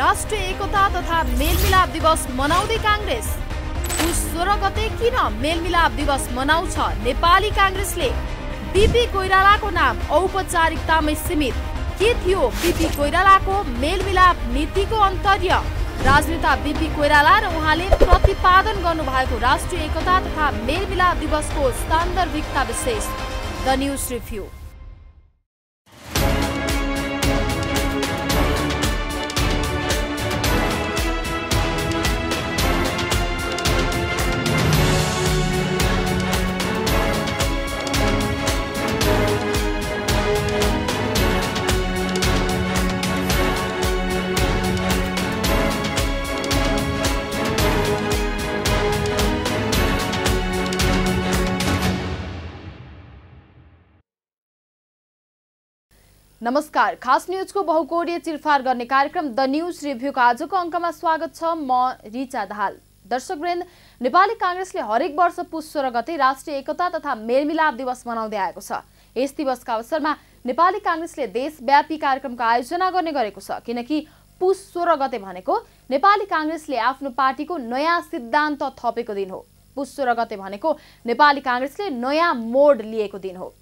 राष्ट्रिय एकता तथा मेलमिलाप दिवस मनाउँदै कांग्रेस। पुस 16 गते किन मेलमिलाप दिवस मनाउँछ नेपाली कांग्रेसले? बीपी कोइरालाको नाम औपचारिकतामै सीमित। के थियो बीपी कोइरालाको मेलमिलाप नीतिको अन्तर्य? राजनेता बीपी कोइराला र उहाँले प्रतिपादन गर्नुभएको राष्ट्रिय एकता तथा मेलमिलाप दिवसको सान्दर्भिकता विशेष। The news review. नमस्कार, खास न्यूजको बहुकोणीय चिरफार गर्ने कार्यक्रम द न्यूज रिभ्यूको आजको अङ्कमा स्वागत छ। म रिचा दाहाल। दर्शकवृन्द, नेपाली कांग्रेसले हरेक वर्ष पुस 16 गते राष्ट्रिय एकता तथा मेलमिलाप दिवस मनाउँदै आएको छ। यस दिवसका अवसरमा नेपाली कांग्रेसले देशव्यापी कार्यक्रमको आयोजना गर्ने गरेको छ, किनकि पुस 16 गते भनेको नेपाली कांग्रेसले आफ्नो पार्टीको नयाँ सिद्धान्त थपेको दिन हो। पुस 16 गते भनेको नेपाली कांग्रेसले नयाँ मोड लिएको दिन हो।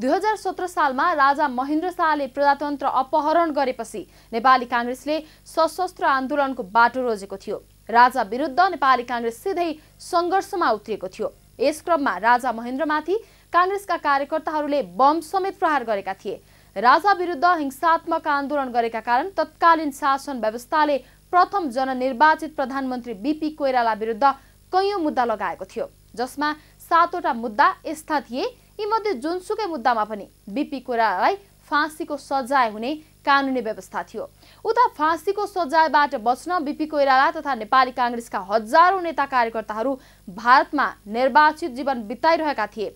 2017 सालमा राजा महेन्द्र शाहले प्रजातन्त्र अपहरण गरेपछि नेपाली कांग्रेसले सशस्त्र आन्दोलनको बाटो रोजेको थियो। राजा विरुद्ध नेपाली कांग्रेस सिधै संघर्षमा उत्रिएको थियो। यस क्रममा राजा महेन्द्रमाथि कांग्रेसका कार्यकर्ताहरूले बम समेत प्रहार गरेका थिए। राजा विरुद्ध हिंसात्मक आन्दोलन गरेका कारण तत्कालीन शासन व्यवस्थाले प्रथम जननिर्वाचित प्रधानमन्त्री बीपी कोइराला विरुद्ध कैयौं मुद्दा लगाएको थियो, जसमा 7वटा मुद्दा यस्ता थिए। यीमध्ये जुनसुकै मुद्दामा पनि बीपी कोइरालालाई फाँसीको सजाय हुने कानुनी व्यवस्था थियो। उता फाँसीको सजायबाट बच्न बीपी कोइराला तथा नेपाली कांग्रेसका हजारौं नेता कार्यकर्ताहरू भारतमा निर्वाचित जीवन बिताइरहेका थिए।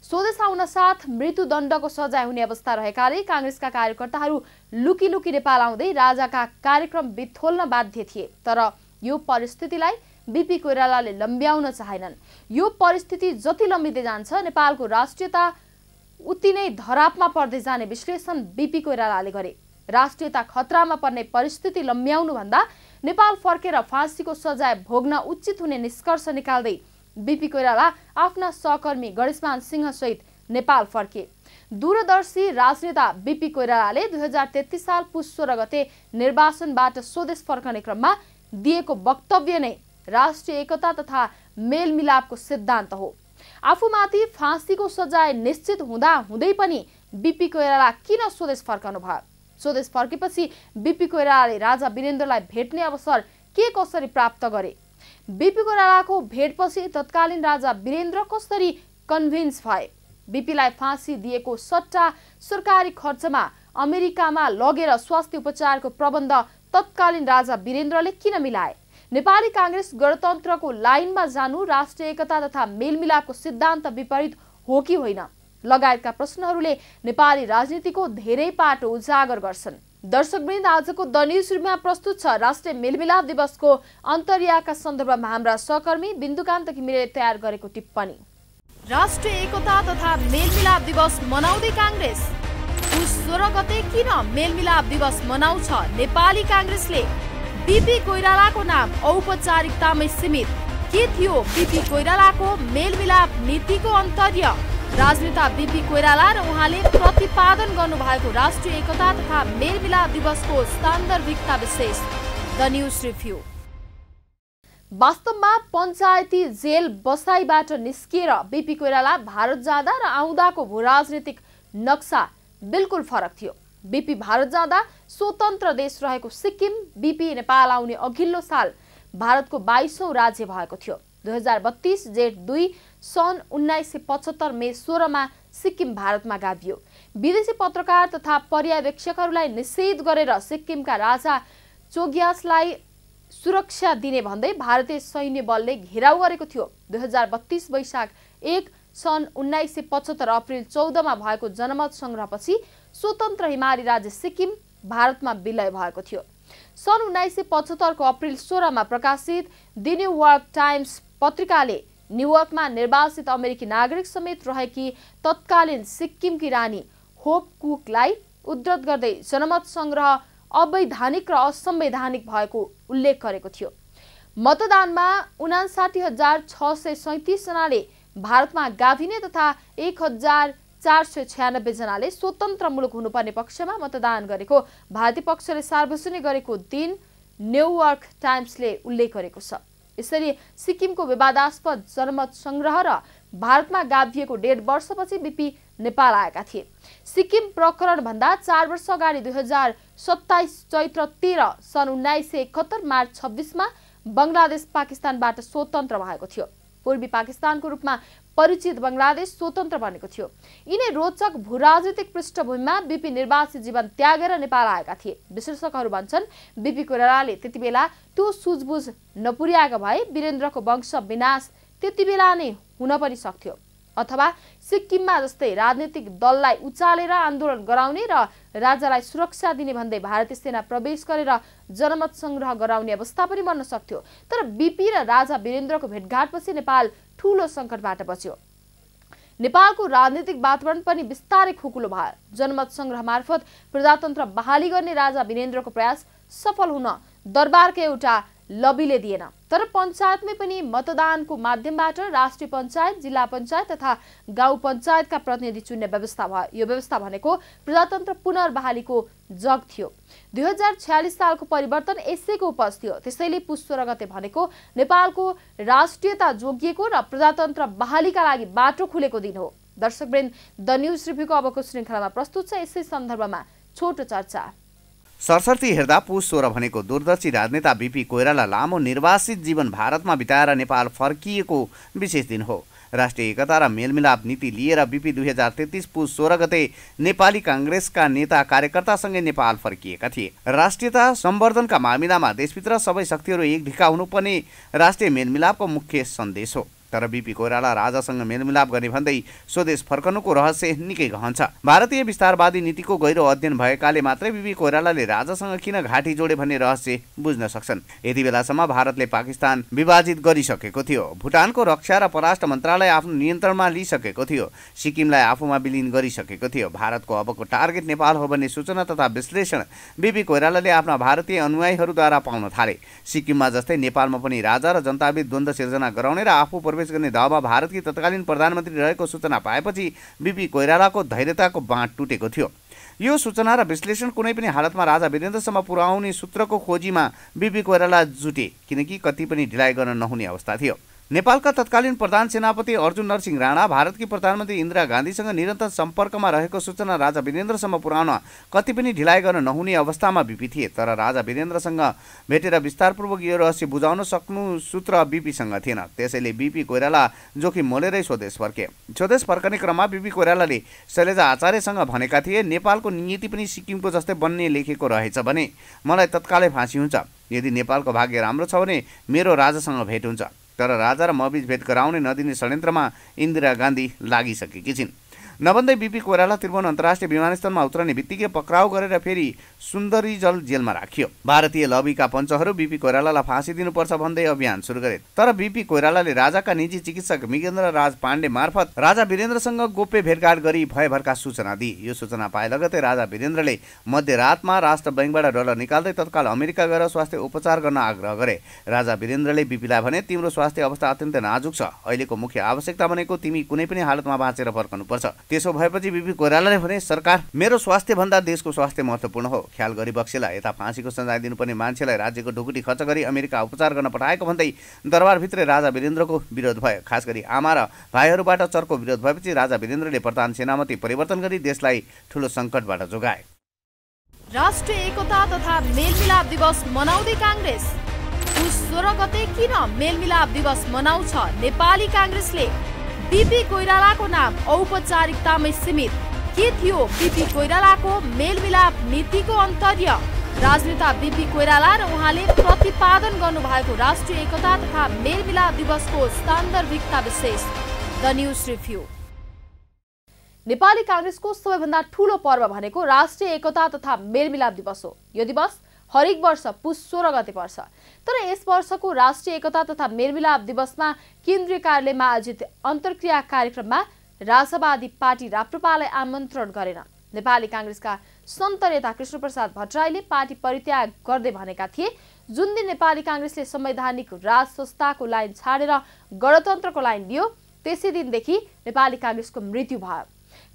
स्वदेश आउन साथ मृत्युदण्डको सजाय हुने अवस्था रहेकाले कांग्रेसका कार्यकर्ताहरू लुकी लुकी नेपाल आउँदै राजाका कार्यक्रम बिथोल्न बाध्य थिए। तर यो परिस्थितिलाई बीपी कोइरालाले लम्ब्याउन चाहेनन्। यो परिस्थिति जति लम्बिँदै जान्छ, नेपालको राष्ट्रियता उति नै धरापमा पर्दै जाने विश्लेषण बीपी कोइरालाले गरे। राष्ट्रियता खतरामा पर्ने परिस्थिति लम्ब्याउनु भन्दा नेपाल फर्केर फाँसीको सजाय भोग्न उचित हुने निष्कर्ष निकाल्दै बीपी कोइराला आफ्ना सहकर्मी गणेशमान सिंह सहित नेपाल फर्के। दूरदर्शी राजनेता बीपी कोइरालाले 2033 साल पुस 16 गते निर्वाचनबाट स्वदेश फर्कने क्रममा दिएको वक्तव्य नै राष्ट्रिय एकता तथा मेलमिलापको सिद्धान्त हो। आफूमाथि फाँसीको सजाय निश्चित हुँदा हुँदै पनि बीपी कोइराला किन स्वदेश फर्कनु भयो? स्वदेश फर्केपछि बीपी कोइरालाले राजा वीरेन्द्रलाई भेट्ने अवसर के कसरी प्राप्त गरे? बीपी कोइरालाको भेटपछि तत्कालीन राजा वीरेन्द्र कसरी कन्भिन्स भए? बीपीलाई फाँसी दिएको सट्टा सरकारी खर्चमा अमेरिकामा लगेर स्वास्थ्य उपचारको प्रबन्ध तत्कालीन राजा वीरेन्द्रले किन मिलाए? नेपाली कांग्रेस गणतन्त्रको लाइनमा जानु राष्ट्रिय एकता तथा मेलमिलापको सिद्धान्त विपरीत हो कि होइन लगायतका प्रश्नहरूले नेपाली राजनीतिको धेरै पाटो उजागर गर्छन्। दर्शकवृन्द, आजको द न्यूज रिभ्यूमा प्रस्तुत छ राष्ट्रिय मेलमिलाप दिवसको अन्तर्यका सन्दर्भमा हाम्रा सहकर्मी बिन्दुकान्त घिमिरेले तयार गरेको टिप्पणी। राष्ट्रिय एकता तथा मेलमिलाप दिवस मनाउँदै कांग्रेस। पुस 16 गते किन मेलमिलाप दिवस मनाउँछ नेपाली कांग्रेसले? बीपी कोइरालाको नाम औपचारिकतामै सीमित। के थियो बीपी कोइरालाको मेलमिलाप नीतिको अन्तर्य? राजनेता बीपी कोइराला र उहाँले प्रतिपादन गर्नुभएको राष्ट्रिय एकता तथा मेलमिलाप दिवसको सान्दर्भिकता विशेष। The news review. वास्तवमा पञ्चायती जेल बसाइबाट निस्किएर बीपी कोइराला भारत जाँदा र आउँदाको भूराजनीतिक नक्सा बिल्कुल फरक थियो। बीपी भारत जाँदा स्वतन्त्र देश रहेको सिक्किम बीपी नेपाल आउने अघिल्लो साल भारतको 22औं राज्य भएको थियो। 2032 जेठ 2 सन् 1975 मे 16 मा सिक्किम भारतमा गाभियो। विदेशी पत्रकार तथा पर्यवेक्षकहरूलाई निषेध गरेर सिक्किमका राजा चोग्यासलाई सुरक्षा दिने भन्दै भारतीय सैन्य बलले घेराउ गरेको थियो। 2032 वैशाख 1 सन् 1975 अप्रिल 14 मा भएको जनमत संग्रहपछि स्वतन्त्र हिमाली राज्य सिक्किम भारतमा विलय भएको थियो। सन् 1975 को अप्रिल 16 मा प्रकाशित द न्युयोर्क टाइम्स पत्रिकाले न्युयोर्कमा निर्वासित अमेरिकी नागरिक समेत रहेकी तत्कालीन सिक्किमकी रानी होप कुकलाई उद्धृत गर्दै जनमत संग्रह अवैधानिक र असंवैधानिक भएको उल्लेख गरेको थियो। मतदानमा 59,637 जनाले भारतमा गाभिने तथा 1,496 जनाले स्वतन्त्र मुलुक हुनुपर्ने पक्षमा मतदान गरेको भारतीय पक्षले सार्वजनिक गरेको दिन न्युयोर्क टाइम्सले उल्लेख गरेको छ। यसरी सिक्किमको विवादास्पद जनमत संग्रह र भारतमा गाभिएको 1.5 वर्षपछि बिपी नेपाल आएका थिए। सिक्किम प्रकरण भन्दा 4 वर्ष अगाडि 2027 चैत्र 13 सन् 1971 मार्च 26 मा बंगलादेश पाकिस्तानबाट स्वतन्त्र भएको थियो। पूर्वी पाकिस्तानको रूपमा परिचित बंगलादेश स्वतन्त्र बनेको थियो। यिनै रोचक भूराजनीतिक पृष्ठभूमिमा बिपी निर्वासित जीवन त्यागेर नेपाल आएका थिए। विश्लेषकहरू भन्छन् बिपी कोइरालाले त्यतिबेला त्यो सुझबुझ नपुर्याएका भए वीरेन्द्रको वंश विनाश त्यतिबेला नै हुन पनि सक्थ्यो, अथवा सिक्किममा जस्तै राजनीतिक दललाई उचालेर आन्दोलन गराउने र राजालाई सुरक्षा दिने भन्दै भारतीय सेना प्रवेश गरेर जनमत संग्रह गराउने अवस्था पनि बन्न सक्थ्यो। तर बिपी र राजा वीरेन्द्रको भेटघाटपछि नेपाल ठूलो संकटबाट बच्यो। नेपालको राजनीतिक वातावरण पनि बिस्तारै खुकुलो भयो। जनमत संग्रह मार्फत प्रजातन्त्र बहाली गर्ने राजा वीरेन्द्रको प्रयास सफल हुन दरबारका एउटा लबीले दिएन। तर पञ्चायतमै पनि मतदानको माध्यमबाट राष्ट्रिय पञ्चायत, जिल्ला पञ्चायत तथा गाउँ पञ्चायतका प्रतिनिधि चुन्ने व्यवस्था भयो। यो व्यवस्था भनेको प्रजातन्त्र पुनर्बहालीको जग थियो। 2046 सालको परिवर्तन यसैको उपज थियो। त्यसैले पुस 16 गते भनेको नेपालको राष्ट्रियता जोगिएको र प्रजातन्त्र बहालीका लागि बाटो खुलेको दिन हो। दर्शकवृन्द, द न्यूज रिभ्यूको अबको श्रृङ्खलामा प्रस्तुत छ यसै सन्दर्भमा छोटो चर्चा। सरसर्ती हेर्दा पुस 16 भनेको दूरदर्शी राजनेता बिपी कोइराला लामो निर्वासित जीवन भारतमा बिताएर नेपाल फर्किएको विशेष दिन हो। राष्ट्रिय एकता र मेलमिलाप नीति लिएर बिपी 2033 पुस 16 गते नेपाली कांग्रेसका नेता कार्यकर्तासँगै नेपाल फर्किएका थिए। राष्ट्रियता सम्वर्धनका मामिलामा देशभित्र सबै शक्तिहरू एक ढिका हुनुपर्ने राष्ट्रिय मेलमिलापको मुख्य सन्देश हो। तर बिपी कोइराला राजासँग मेलमिलाप गर्ने भन्दै स्वदेश फर्कनुको रहस्य निकै गहन छ। भारतीय विस्तारवादी नीतिको गहिरो अध्ययन भएकाले मात्रै बिपी कोइरालाले राजासँग किन घाँटी जोडे भन्ने रहस्य बुझ्न सक्छन्। यति बेलासम्म भारतले पाकिस्तान विभाजित गरिसकेको थियो। भुटानको रक्षा र परराष्ट्र मन्त्रालय आफ्नो नियन्त्रणमा लिइसकेको थियो। सिक्किमलाई आफूमा विलिन गरिसकेको थियो। भारतको अबको टार्गेट नेपाल हो भन्ने सूचना तथा विश्लेषण बिपी कोइरालाले आफ्ना भारतीय अनुयायीहरूद्वारा पाउन थाले। सिक्किममा जस्तै नेपालमा पनि राजा र जनताबीच द्वन्द्व सिर्जना गराउने र आफू प्रवेश गर्ने दावा भारतकी तत्कालीन प्रधानमन्त्री रहेको सूचना पाएपछि बिपी कोइरालाको धैर्यताको बाँध टुटेको थियो। यो सूचना र विश्लेषण कुनै पनि हालतमा राजा वीरेन्द्रसम्म पुर्याउने सूत्रको खोजीमा बिपी कोइराला जुटे, किनकि कति पनि ढिलाइ गर्न नहुने अवस्था थियो। नेपालका तत्कालीन प्रधान सेनापति अर्जुन नरसिंह राणा भारतकी प्रधानमन्त्री इन्दिरा गान्धीसँग निरन्तर सम्पर्कमा रहेको सूचना राजा वीरेन्द्रसम्म पुर्याउन कति पनि ढिलाइ गर्न नहुने अवस्थामा बिपी थिए। तर राजा वीरेन्द्रसँग भेटेर विस्तारपूर्वक यो रहस्य बुझाउन सक्नु सूत्र बिपीसँग थिएन। त्यसैले बिपी कोइराला जोखिम मोलेरै स्वदेश फर्के। स्वदेश फर्कने क्रममा बिपी कोइरालाले शैलजा आचार्यसँग भनेका थिए, नेपालको नियति पनि सिक्किमको जस्तै बन्ने लेखेको रहेछ भने मलाई तत्कालै फाँसी हुन्छ। यदि नेपालको भाग्य राम्रो छ भने मेरो राजासँग भेट हुन्छ। तर राजा र मबीच भेट गराउने नदिने षड्यन्त्रमा इन्दिरा गान्धी लागिसकेकी छिन्। नभन्दै बिपी कोइराला त्रिभुवन अन्तर्राष्ट्रिय विमानस्थलमा उत्रने बित्तिकै पक्राउ गरेर फेरि सुन्दरीजल जेलमा राखियो। भारतीय लबीका पञ्चहरू बिपी कोइरालालाई फाँसी दिनुपर्छ भन्दै अभियान सुरु गरे। तर बिपी कोइरालाले राजाका निजी चिकित्सक मृगेन्द्र राज पाण्डे मार्फत राजा वीरेन्द्रसँग गोप्य भेटघाट गरी भयभरका सूचना दिए। यो सूचना पाए लगतै राजा वीरेन्द्रले मध्यरातमा राष्ट्र बैंकबाट डलर निकाल्दै तत्काल अमेरिका गएर स्वास्थ्य उपचार गर्न आग्रह गरे। राजा वीरेन्द्रले बिपीलाई भने, तिम्रो स्वास्थ्य अवस्था अत्यन्तै नाजुक छ। अहिलेको मुख्य आवश्यकता भनेको तिमी कुनै पनि हालतमा बाँचेर फर्कनुपर्छ। त्यसो भएपछि बिपी कोइरालाले भने, सरकार, मेरो स्वास्थ्य भन्दा देशको स्वास्थ्य महत्त्वपूर्ण हो। ख्याल गरी बक्सेला, यता फाँसीको सजाय दिनुपर्ने मान्छेलाई राज्यको ढुकुटी खर्च गरी अमेरिका उपचार गर्न पठाएको भन्दै दरबारभित्रै राजा वीरेन्द्रको विरोध भयो। खास गरी आमा र भाइहरूबाट चर्को विरोध भएपछि राजा वीरेन्द्रले प्रधान सेनापति परिवर्तन गरी देशलाई ठूलो सङ्कटबाट जोगाए। राष्ट्रिय एकता तथा मेलमिलाप दिवस मनाउँदै काङ्ग्रेस पुस 16 गते किन मेलमिलाप दिवस मनाउँछ नेपाली काङ्ग्रेसले? बिपी कोइरालाको नाम औपचारिकतामै सीमित के थियो बिपी कोइरालाको मेलमिलाप नीतिको अन्तर्य? राजनेता बिपी कोइराला र उहाँले प्रतिपादन गर्नुभएको राष्ट्रिय एकता तथा मेलमिलाप दिवसको सान्दर्भिकता विशेष द न्यूज रिभ्यू। नेपाली काङ्ग्रेसको सबैभन्दा ठूलो पर्व भनेको राष्ट्रिय एकता तथा मेलमिलाप दिवस हो। यो दिवस हरेक वर्ष पुस 16 गते पर्छ। तर यस वर्षको राष्ट्रिय एकता तथा मेलमिलाप दिवसमा केन्द्रीय कार्यालयमा आयोजित अन्तर्क्रिया कार्यक्रममा राष्ट्रवादी पार्टी राप्रपालाई आमन्त्रण गरेन। नेपाली काङ्ग्रेसका सन्त नेता कृष्णप्रसाद भट्टराईले पार्टी परित्याग गर्दै भनेका थिए, जुन दिन नेपाली कांग्रेसले संवैधानिक राज संस्थाको लाइन छाडेर गणतन्त्रको लाइन लियो, त्यसै दिनदेखि नेपाली कांग्रेसको मृत्यु भयो।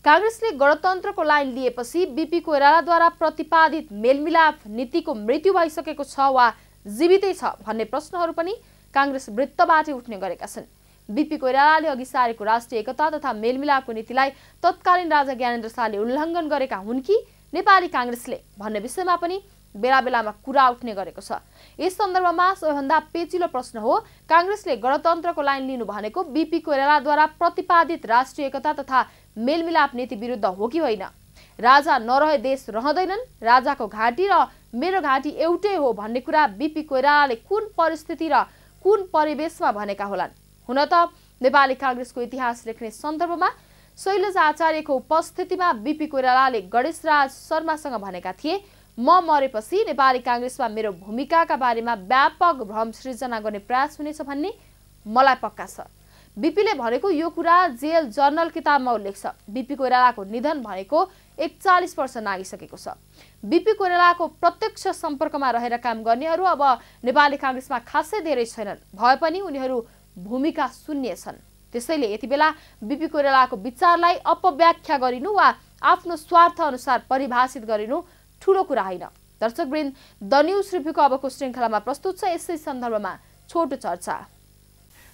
कांग्रेसले गणतन्त्रको लाइन लिएपछि बीपी कोइरालाद्वारा प्रतिपादित मेलमिलाप नीतिको मृत्यु भइसकेको छ वा जीवितै छ भन्ने प्रश्नहरू पनि कांग्रेस वृत्तबाटै उठ्ने गरेका छन्। बीपी कोइरालाले अघि सारेको राष्ट्रिय एकता तथा मेलमिलापको नीतिलाई तत्कालीन राजा ज्ञानेन्द्र शाहले उल्लङ्घन गरेका हुन् कि नेपाली कांग्रेसले भन्ने विषयमा पनि बेला बेलामा कुरा उठ्ने गरेको छ। यस सन्दर्भमा सबैभन्दा पेचिलो प्रश्न हो, कांग्रेसले गणतन्त्रको लाइन लिनु भनेको बीपी कोइरालाद्वारा प्रतिपादित राष्ट्रिय एकता तथा मेलमिलाप नीति विरुद्ध हो कि होइन? राजा नरहे देश रहँदैनन्, राजाको घाँटी र मेरो घाँटी एउटै हो भन्ने कुरा बीपी कोइरालाले कुन परिस्थिति र कुन परिवेशमा भनेका होलान्? हुन त नेपाली कांग्रेसको इतिहास लेख्ने सन्दर्भमा शैलजा आचार्यको उपस्थितिमा बीपी कोइरालाले गणेशराज शर्मासँग भनेका थिए, म मरेपछि नेपाली कांग्रेसमा मेरो भूमिकाका बारेमा व्यापक भ्रम सृजना गर्ने प्रयास हुनेछ भन्ने मलाई पक्का छ। बीपीले भनेको यो कुरा जेल जर्नल किताबमा उल्लेख छ। बीपी कोइरालाको निधन भएको 41 वर्ष नागिसकेको छ। बीपी कोइरालाको प्रत्यक्ष सम्पर्कमा रहेर काम गर्नेहरू अब नेपाली कांग्रेसमा खासै धेरै छैनन्, भए पनि उनीहरू भूमिका शून्य छन्। त्यसैले यति बेला बीपी कोइरालाको विचारलाई अपव्याख्या गरिनु वा आफ्नो स्वार्थ अनुसार परिभाषित गरिनु ठूलो कुरा होइन। दर्शकवृन्द, द न्यूज रिभ्यूको अबको श्रृङ्खलामा प्रस्तुत छ यसै सन्दर्भमा छोटो चर्चा।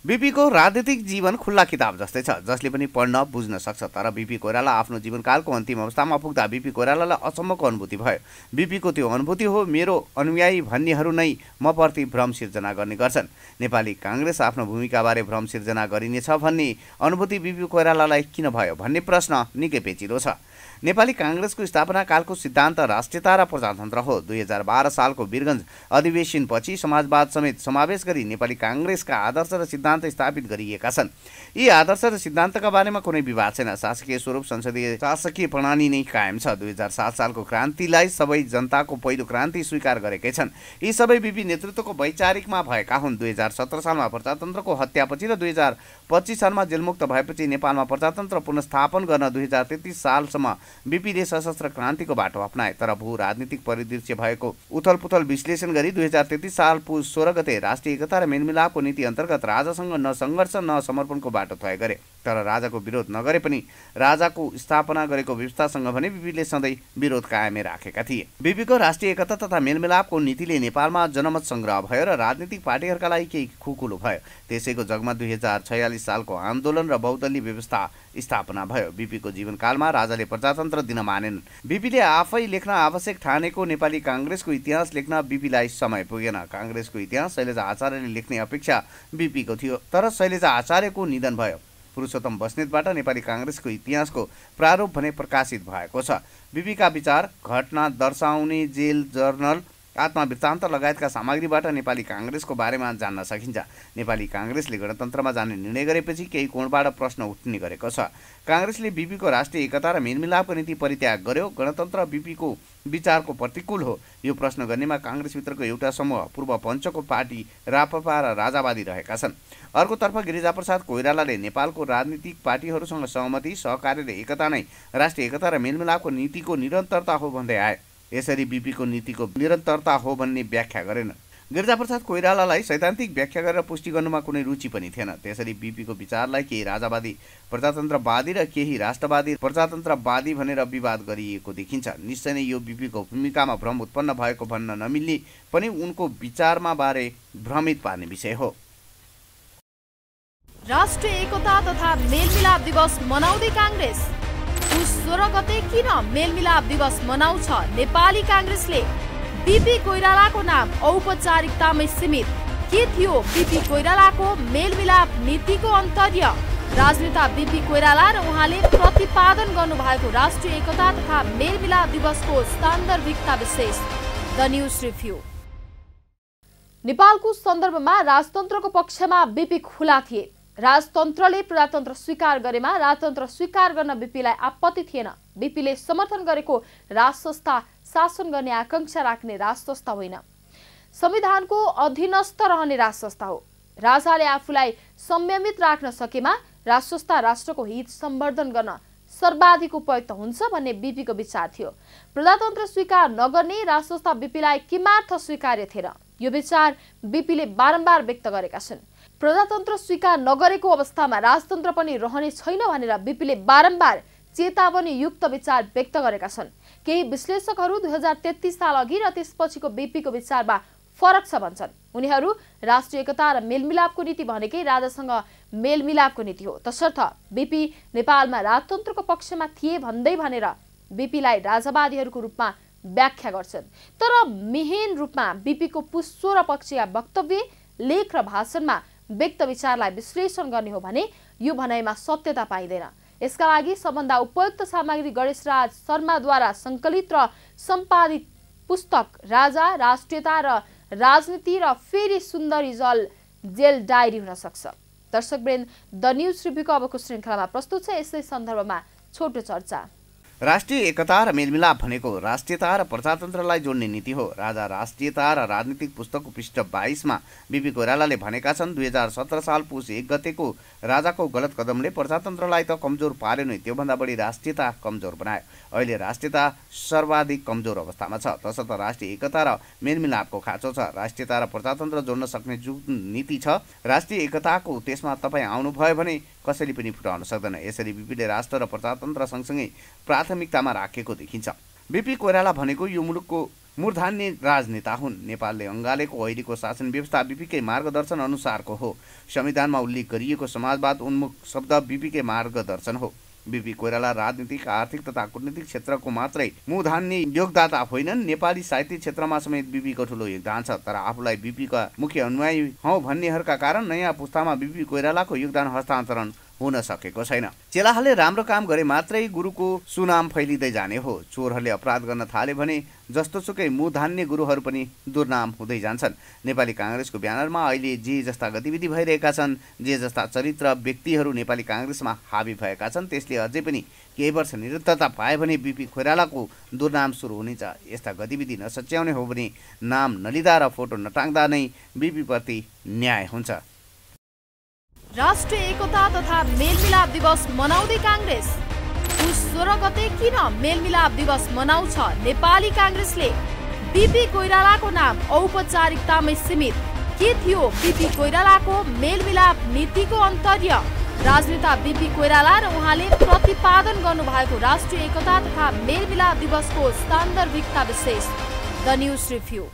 बीपीको राजनीतिक जीवन खुल्ला किताब जस्तै छ, जसले पनि पढ्न बुझ्न सक्छ। तर बीपी कोइराला आफ्नो जीवनकालको अन्तिम अवस्थामा पुग्दा बीपी कोइरालालाई अचम्मको अनुभूति भयो। बीपीको त्यो अनुभूति हो, मेरो अनुयायी भन्नेहरू नै म प्रति भ्रम सिर्जना गर्ने गर्छन्। नेपाली कांग्रेस आफ्नो भूमिकाबारे भ्रम सिर्जना गरिनेछ भन्ने अनुभूति बीपी कोइरालालाई किन भयो भन्ने प्रश्न निकै पेचिलो छ। नेपाली कांग्रेसको स्थापना कालको सिद्धान्त राष्ट्रियता र प्रजातन्त्र हो। 2012 सालको वीरगञ्ज अधिवेशनपछि समाजवाद समेत समावेश गरी नेपाली कांग्रेसका आदर्श र सिद्धान्त स्थापित गरिएका छन्। यी आदर्श र सिद्धान्तका बारेमा कुनै विवाद छैन। शासकीय स्वरूप संसदीय शासकीय प्रणाली नै कायम छ। 2007 सालको क्रान्तिलाई सबै जनताको पहिलो क्रान्ति स्वीकार गरेकै छन्। यी सबै बीपी नेतृत्वको वैचारिकमा भएका हुन्। 2017 सालमा प्रजातन्त्रको हत्यापछि र 2025 सालमा जेलमुक्त भएपछि नेपालमा प्रजातन्त्र पुनर्स्थापन गर्न 2033 सालसम्म बीपीले सशस्त्र क्रान्तिको बाटो अपनाए। तर भू राजनीतिक परिदृश्य भएको उथलपुथल विश्लेषण गरी 2033 साल पुस 16 गते राष्ट्रिय एकता र मेलमिलापको नीति अन्तर्गत राजासँग न सङ्घर्ष न समर्पणको बाटो तय गरे। तर राजाको विरोध नगरे पनि राजाको स्थापना गरेको व्यवस्थासँग भने बीपीले सधैँ विरोध कायमै राखेका थिए। बीपीको राष्ट्रिय एकता तथा मेलमिलापको नीतिले नेपालमा जनमत सङ्ग्रह भयो र राजनीतिक पार्टीहरूका लागि केही खुकुलो भयो। त्यसैको जगमा 2046 सालको आन्दोलन र बहुदलीय व्यवस्था स्थापना भयो। बीपीको जीवनकालमा राजाले प्रजातन्त्र दिन मानेनन्। बीपीले आफै लेख्न आवश्यक ठानेको नेपाली कांग्रेसको इतिहास लेख्न बीपीलाई समय पुगेन। कांग्रेसको इतिहास शैलजा आचार्यले लेख्ने अपेक्षा बीपीको थियो, तर शैलजा आचार्यको निधन भयो। पुरुषोत्तम बस्नेतबाट नेपाली कांग्रेसको इतिहासको प्रारूप भने प्रकाशित भएको छ। बीपीका विचार, घटना दर्शाउने जेल जर्नल, आत्मवृत्तान्त लगायतका सामग्रीबाट नेपाली कांग्रेसको बारेमा जान्न सकिन्छ। नेपाली कांग्रेसले गणतन्त्रमा जाने निर्णय गरेपछि केही कोणबाट प्रश्न उठ्ने गरेको छ। कांग्रेसले बीपीको राष्ट्रिय एकता र मेलमिलापको नीति परित्याग गर्यो। गणतन्त्र बीपीको विचारको प्रतिकूल हो, यो प्रश्न गर्नेमा कांग्रेसभित्रको एउटा समूह पूर्व पञ्चको पार्टी राप्रपा र राजावादी रहेका छन्। अर्कोतर्फ गिरिजाप्रसाद कोइरालाले नेपालको राजनीतिक पार्टीहरूसँग सहमति, सहकार्य र एकता नै राष्ट्रिय एकता र मेलमिलापको नीतिको निरन्तरता हो भन्दै आए। यसरी बीपीको नीतिको निरन्तरता हो भन्ने व्याख्या गरेन। गिरिजाप्रसाद कोइरालालाई सैद्धान्तिक व्याख्या गरेर पुष्टि गर्नुमा कुनै रुचि पनि थिएन। त्यसरी बीपीको विचारलाई केही राजावादी प्रजातन्त्रवादी र केही राष्ट्रवादी प्रजातन्त्रवादी भनेर विवाद गरिएको देखिन्छ। निश्चय नै यो बीपीको भूमिकामा भ्रम उत्पन्न भएको भन्न नमिल्ने पनि उनको विचारमा बारे भ्रमित पार्ने विषय हो। राष्ट्रिय एकता तथा मेलमिलाप दिवस मनाउँदै कांग्रेस पुस 16 गते किन मेलमिलाप दिवस मनाउँछ? नेपाली कांग्रेसले बीपी कोइरालाको नाम औपचारिकतामै सीमित के थियो? बीपी कोइरालाको मेलमिलाप नीतिको अन्तर्य, राजनेता बीपी कोइराला र उहाँले प्रतिपादन गर्नुभएको राष्ट्रिय एकता तथा मेलमिलाप दिवसको सान्दर्भिकता विशेष। The news review. नेपालको सन्दर्भमा राजतन्त्रको पक्षमा बीपी खुला थिए। राजतन्त्रले प्रजातन्त्र स्वीकार गरेमा राजतन्त्र स्वीकार गर्न बीपीलाई आपत्ति थिएन। बीपीले समर्थन गरेको राज संस्था शासन गर्ने आकांक्षा राख्ने राज संस्था होइन, संविधानको अधीनस्थ रहने राज संस्था हो। राजाले आफूलाई संयमित राख्न सकेमा राज संस्था राष्ट्रको हित सम्वर्धन गर्न सर्वाधिक उपयुक्त हुन्छ भन्ने बीपीको विचार थियो। प्रजातन्त्र स्वीकार नगर्ने राष्ट्रस्थ बीपीलाई किमार्थ स्वीकार्य थिएन। यो विचार बीपीले बारम्बार व्यक्त गरेका छन्। प्रजातन्त्र स्वीकार नगरेको अवस्थामा राजतन्त्र पनि रहने छैन भनेर बीपीले बारम्बार चेतावनी युक्त विचार व्यक्त गरेका छन्। केही विश्लेषकहरू 2033 साल अघि र त्यसपछिको बीपीको विचारमा फरक छ भन्छन्। उनीहरू राष्ट्रिय एकता र मेलमिलापको नीति भनेकै राजासँग मेलमिलापको नीति हो। तसर्थ बीपी नेपालमा राजतन्त्रको पक्षमा थिए भन्दै भनेर बीपीलाई राजावादीहरूको रूपमा व्याख्या गर्छन्। तर मिहिन रूपमा बीपीको पुस 16 पक्षीय वक्तव्य, लेख र भाषणमा व्यक्त विचारलाई विश्लेषण गर्ने हो भने यो भनाइमा सत्यता पाइँदैन। यसका लागि सबभन्दा उपयुक्त सामग्री गणेशराज शर्माद्वारा सङ्कलित र सम्पादित पुस्तक राजा, राष्ट्रियता र राजनीति र फेरि सुन्दरी जल जेल डायरी हुन सक्छ। दर्शकवृन्द, द न्युज रिभ्यूको अबको श्रृङ्खलामा प्रस्तुत छ यसै सन्दर्भमा छोटो चर्चा। राष्ट्रिय एकता र मेलमिलाप भनेको राष्ट्रियता र प्रजातन्त्रलाई जोड्ने नीति हो। राजा, राष्ट्रियता र राजनीतिक पुस्तकको पृष्ठ 22 मा बीपी कोइरालाले भनेका छन् 2017 साल पुस 1 गतेको राजाको गलत कदमले प्रजातन्त्रलाई त कमजोर पारेन, त्योभन्दा बढी राष्ट्रियता कमजोर बनायो। अहिले राष्ट्रियता सर्वाधिक कमजोर अवस्थामा छ। तसर्थ राष्ट्रिय एकता र मेलमिलापको खाँचो छ। राष्ट्रियता र प्रजातन्त्र जोड्न सक्ने जुन नीति छ, राष्ट्रिय एकताको त्यसमा तपाईँ आउनुभयो भने कसैले पनि फुटाउन सक्दैन। यसरी बीपीले राष्ट्र र प्रजातन्त्र सँगसँगै प्राथमिकतामा राखेको देखिन्छ। बीपी कोइराला भनेको यो मुलुकको मूर्धान्य राजनेता हुन्। नेपालले अङ्गालेको अहिलेको शासन व्यवस्था बीपीकै मार्गदर्शन अनुसारको हो। संविधानमा उल्लेख गरिएको समाजवाद उन्मुख शब्द बीपीकै मार्गदर्शन हो। बीपी कोइराला राजनीतिक, आर्थिक तथा कूटनीतिक क्षेत्रको मात्रै मूर्धान्य योगदाता होइनन्, नेपाली साहित्य क्षेत्रमा समेत बीपीको ठुलो योगदान छ। तर आफूलाई बीपीका मुख्य अनुयायी हौ भन्नेहरूका कारण नयाँ पुस्तामा बीपी कोइरालाको योगदान हस्तान्तरण हुन सकेको छैन। चेलाहरूले राम्रो काम गरे मात्रै गुरुको सुनाम फैलिँदै जाने हो। चोरहरूले अपराध गर्न थाले भने जस्तोसुकै मूर्धान्य गुरुहरू पनि दुर्नाम हुँदै जान्छन्। नेपाली काङ्ग्रेसको ब्यानरमा अहिले जे जस्ता गतिविधि भइरहेका छन्, जे जस्ता चरित्र व्यक्तिहरू नेपाली काङ्ग्रेसमा हाबी भएका छन्, त्यसले अझै पनि केही वर्ष निरन्तरता पाए भने बीपी कोइरालाको दुर्नाम सुरु हुनेछ। यस्ता गतिविधि नसच्याउने हो भने नाम नलिँदा र फोटो नटाङ्दा नै बीपीप्रति न्याय हुन्छ। राष्ट्रिय एकता तथा मेलमिलाप दिवस मनाउँदै काङ्ग्रेस पुस 16 गते किन मेलमिलाप दिवस मनाउँछ? नेपाली काङ्ग्रेसले बीपी कोइरालाको नाम औपचारिकतामै सीमित के थियो? बीपी कोइरालाको मेलमिलाप नीतिको अन्तर्य, राजनेता बीपी कोइराला र उहाँले प्रतिपादन गर्नुभएको राष्ट्रिय एकता तथा मेलमिलाप दिवसको सान्दर्भिकता विशेष। The news review.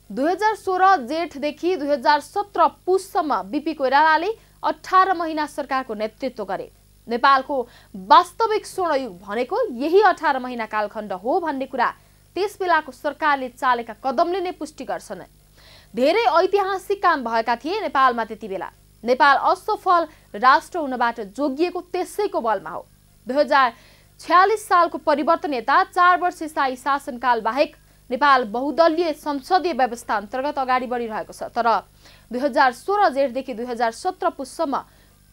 2016 जेठदेखि 2017 पुससम्म बीपी कोइरालाले 18 महिना सरकारको नेतृत्व गरे। नेपालको वास्तविक स्वर्णयुग भनेको यही 18 महिना कालखण्ड हो भन्ने कुरा त्यस बेलाको सरकारले चालेका कदमले नै पुष्टि गर्छन्। धेरै ऐतिहासिक काम भएका थिए नेपालमा त्यति बेला। नेपाल असफल राष्ट्र हुनबाट जोगिएको त्यसैको बलमा हो। 2046 सालको परिवर्तन यता 4 वर्ष स्थायी शासनकाल बाहेक नेपाल बहुदलीय संसदीय व्यवस्था अन्तर्गत अगाडि बढिरहेको छ। तर 2016 जेठदेखि 2017 पुससम्म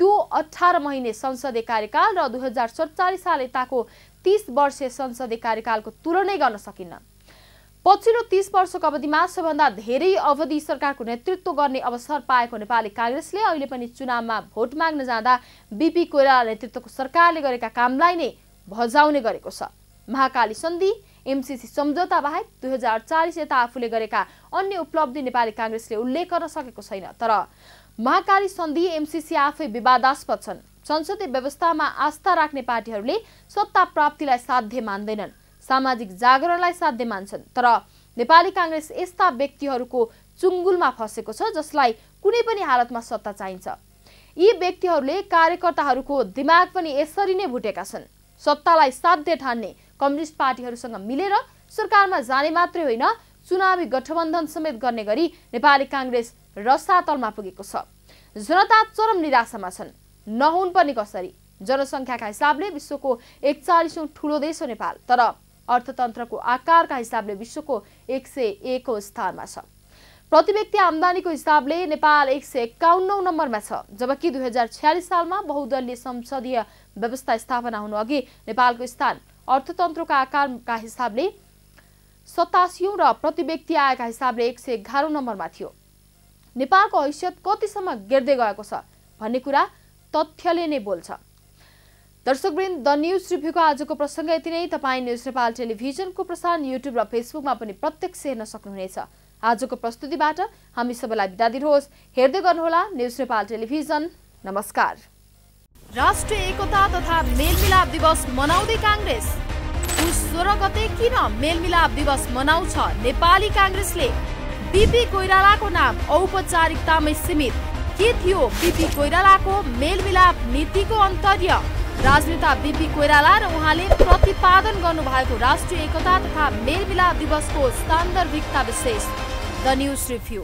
त्यो 18 महिने संसदीय कार्यकाल र 2047 साल यताको 30 वर्षीय संसदीय कार्यकालको तुलनै गर्न सकिन्न। पछिल्लो 30 वर्षको अवधिमा सबभन्दा धेरै अवधि सरकारको नेतृत्व गर्ने अवसर पाएको नेपाली काङ्ग्रेसले अहिले पनि चुनावमा भोट माग्न जाँदा बीपी कोइराला नेतृत्वको सरकारले गरेका कामलाई नै भजाउने गरेको छ। महाकाली सन्धि, एमसीसी सम्झौता बाहेक 2040 यता आफूले गरेका अन्य उपलब्धि नेपाली काङ्ग्रेसले उल्लेख गर्न सकेको छैन। तर महाकाली सन्धि, एमसीसी आफै विवादास्पद छन्। संसदीय व्यवस्थामा आस्था राख्ने पार्टीहरूले सत्ता प्राप्तिलाई साध्य मान्दैनन्, सामाजिक जागरणलाई साध्य मान्छन्। तर नेपाली काङ्ग्रेस यस्ता व्यक्तिहरूको चुङ्गुलमा फसेको छ जसलाई कुनै पनि हालतमा सत्ता चाहिन्छ। यी व्यक्तिहरूले कार्यकर्ताहरूको दिमाग पनि यसरी नै भुटेका छन्। सत्तालाई साध्य ठान्ने कम्युनिस्ट पार्टीहरूसँग मिलेर सरकारमा जाने मात्रै होइन, चुनावी गठबन्धन समेत गर्ने गरी नेपाली काङ्ग्रेस रसातलमा पुगेको छ। जनता चरम निराशामा छन्। नहुन् पनि कसरी? जनसङ्ख्याका हिसाबले विश्वको 41औं ठुलो देश हो नेपाल, तर अर्थतन्त्रको आकारका हिसाबले विश्वको 101औं स्थानमा छ। प्रति व्यक्ति आम्दानीको हिसाबले नेपाल 151औं नम्बरमा छ, जबकि 2046 सालमा बहुदलीय संसदीय व्यवस्था स्थापना हुनु अघि नेपालको स्थान अर्थतन्त्रको आकारका हिसाबले 87औं र प्रति व्यक्ति आयका हिसाबले 111औं नम्बरमा थियो। नेपालको हैसियत कतिसम्म गिर्दै गएको छ भन्ने कुरा तथ्यले नै बोल्छ। दर्शकवृन्द, द न्युज रिभ्यूको आजको प्रसङ्ग यति नै। तपाईँ न्युज नेपाल टेलिभिजनको प्रसारण युट्युब र फेसबुकमा पनि प्रत्यक्ष हेर्न सक्नुहुनेछ। आजको प्रस्तुतिबाट हामी सबैलाई बिदा दिनुहोस्। हेर्दै गर्नुहोला न्युज नेपाल टेलिभिजन। नमस्कार। राष्ट्रिय एकता तथा मेलमिलाप दिवस मनाउँदै काङ्ग्रेस। पुस 16 गते किन मेलमिलाप दिवस मनाउँछ नेपाली काङ्ग्रेसले? बीपी कोइरालाको नाम औपचारिकतामै सीमित। के थियो बीपी कोइरालाको मेलमिलाप नीतिको अन्तर्य? राजनेता बीपी कोइराला र उहाँले प्रतिपादन गर्नुभएको राष्ट्रिय एकता तथा मेलमिलाप दिवसको सान्दर्भिकता विशेष। The news review.